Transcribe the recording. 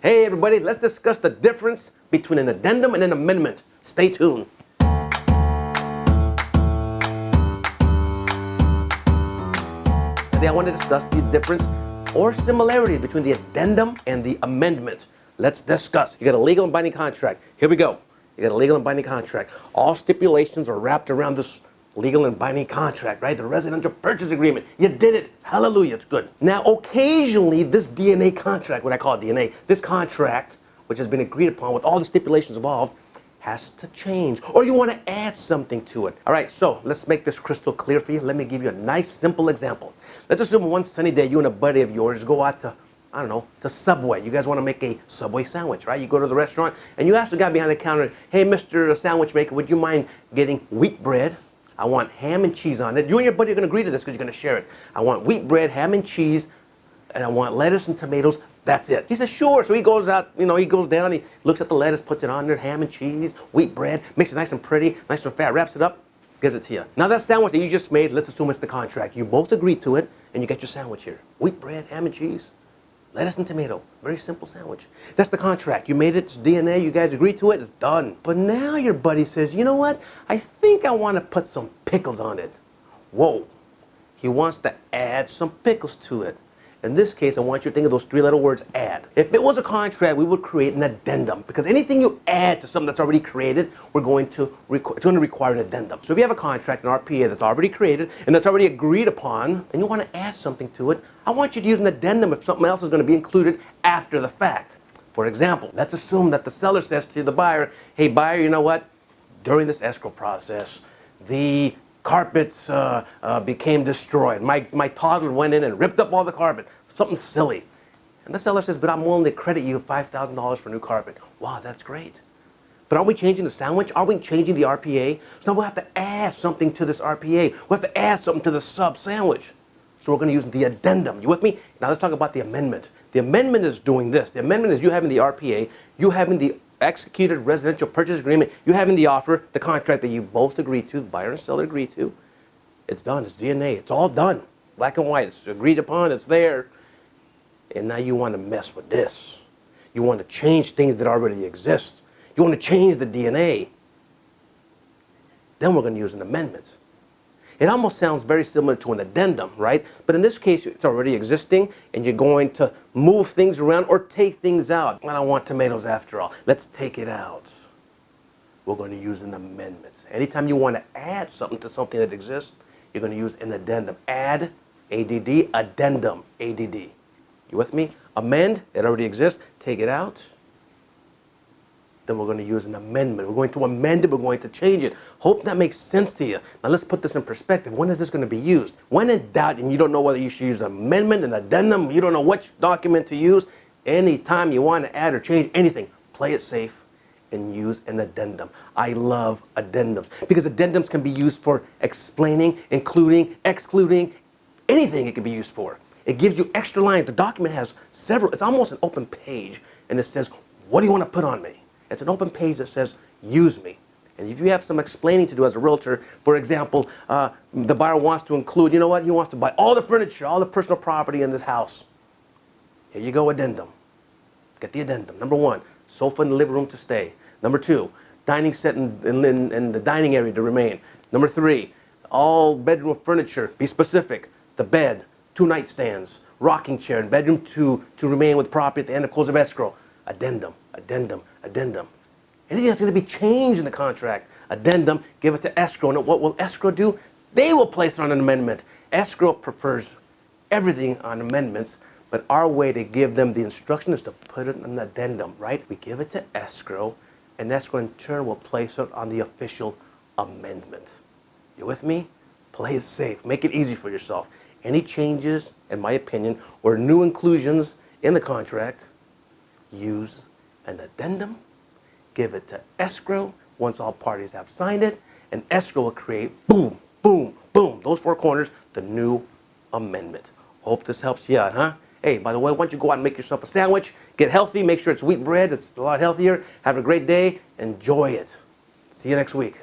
Hey everybody, let's discuss the difference between an addendum and an amendment. Stay tuned. Today I want to discuss the difference or similarity between the addendum and the amendment. Let's discuss. You got a legal and binding contract. Here we go. You got a legal and binding contract. All stipulations are wrapped around this legal and binding contract, right? The residential purchase agreement. You did it. Hallelujah. It's good. Now, occasionally, this DNA contract, what I call it DNA, this contract, which has been agreed upon with all the stipulations involved, has to change. Or you want to add something to it. All right, so let's make this crystal clear for you. Let me give you a nice, simple example. Let's assume one sunny day, you and a buddy of yours go out to, I don't know, to Subway. You guys want to make a Subway sandwich, right? You go to the restaurant, and you ask the guy behind the counter, hey, Mr. Sandwich Maker, would you mind getting wheat bread? I want ham and cheese on it. You and your buddy are going to agree to this because you're going to share it. I want wheat bread, ham and cheese, and I want lettuce and tomatoes. That's it. He says, sure. So he goes out, he goes down, he looks at the lettuce, puts it on there, ham and cheese, wheat bread, makes it nice and pretty, nice and fat, wraps it up, gives it to you. Now that sandwich that you just made, let's assume it's the contract. You both agree to it, and you get your sandwich here. Wheat bread, ham and cheese, lettuce and tomato. Very simple sandwich. That's the contract. You made it, it's DNA, you guys agreed to it, it's done. But now your buddy says, you know what? I think I want to put some pickles on it. Whoa. He wants to add some pickles to it. In this case, I want you to think of those three-letter words, add. If it was a contract, we would create an addendum, because anything you add to something that's already created, it's going to require an addendum. So if you have a contract, an RPA that's already created, and that's already agreed upon, and you want to add something to it, I want you to use an addendum if something else is going to be included after the fact. For example, let's assume that the seller says to the buyer, hey buyer, you know what? During this escrow process, the carpet became destroyed. My toddler went in and ripped up all the carpet. Something silly. And the seller says, but I'm willing to credit you $5,000 for new carpet. Wow, that's great. But aren't we changing the sandwich? Are we changing the RPA? So now we'll have to add something to this RPA. We'll have to add something to the sub sandwich. So we're going to use the addendum. You with me? Now let's talk about the amendment. The amendment is doing this. The amendment is you having the RPA, you having the executed residential purchase agreement, you having the offer, the contract that you both agreed to, the buyer and seller agreed to. It's done. It's DNA. It's all done. Black and white. It's agreed upon. It's there. And now you want to mess with this. You want to change things that already exist. You want to change the DNA. Then we're going to use an amendment. It almost sounds very similar to an addendum, right? But in this case, it's already existing, and you're going to move things around or take things out. I don't want tomatoes after all. Let's take it out. We're going to use an amendment. Anytime you want to add something to something that exists, you're going to use an addendum. Add, ADD, addendum, ADD. You with me? Amend, it already exists. Take it out. Then we're going to use an amendment. We're going to amend it. We're going to change it. Hope that makes sense to you. Now let's put this in perspective. When is this going to be used? When in doubt and you don't know whether you should use an amendment, an addendum, you don't know which document to use, anytime you want to add or change anything, play it safe and use an addendum. I love addendums because addendums can be used for explaining, including, excluding, anything it can be used for. It gives you extra lines. The document has several. It's almost an open page, and it says, what do you want to put on me? It's an open page that says, use me. And if you have some explaining to do as a realtor, for example, the buyer wants to include, you know what, he wants to buy all the furniture, all the personal property in this house. Here you go, addendum. Get the addendum. Number one, sofa in the living room to stay. Number two, dining set in the dining area to remain. Number three, all bedroom furniture, be specific. The bed, 2 nightstands, rocking chair, and bedroom to remain with property at the end of close of escrow. Addendum, addendum, addendum. Anything that's going to be changed in the contract, addendum, give it to escrow. And what will escrow do? They will place it on an amendment. Escrow prefers everything on amendments, but our way to give them the instruction is to put it on an addendum, right? We give it to escrow, and escrow in turn will place it on the official amendment. You with me? Play it safe. Make it easy for yourself. Any changes, in my opinion, or new inclusions in the contract, use an addendum, give it to escrow once all parties have signed it, and escrow will create, boom, boom, boom, those 4 corners, the new amendment. Hope this helps you out, huh? Hey, by the way, why don't you go out and make yourself a sandwich, get healthy, make sure it's wheat bread, it's a lot healthier, have a great day, enjoy it. See you next week.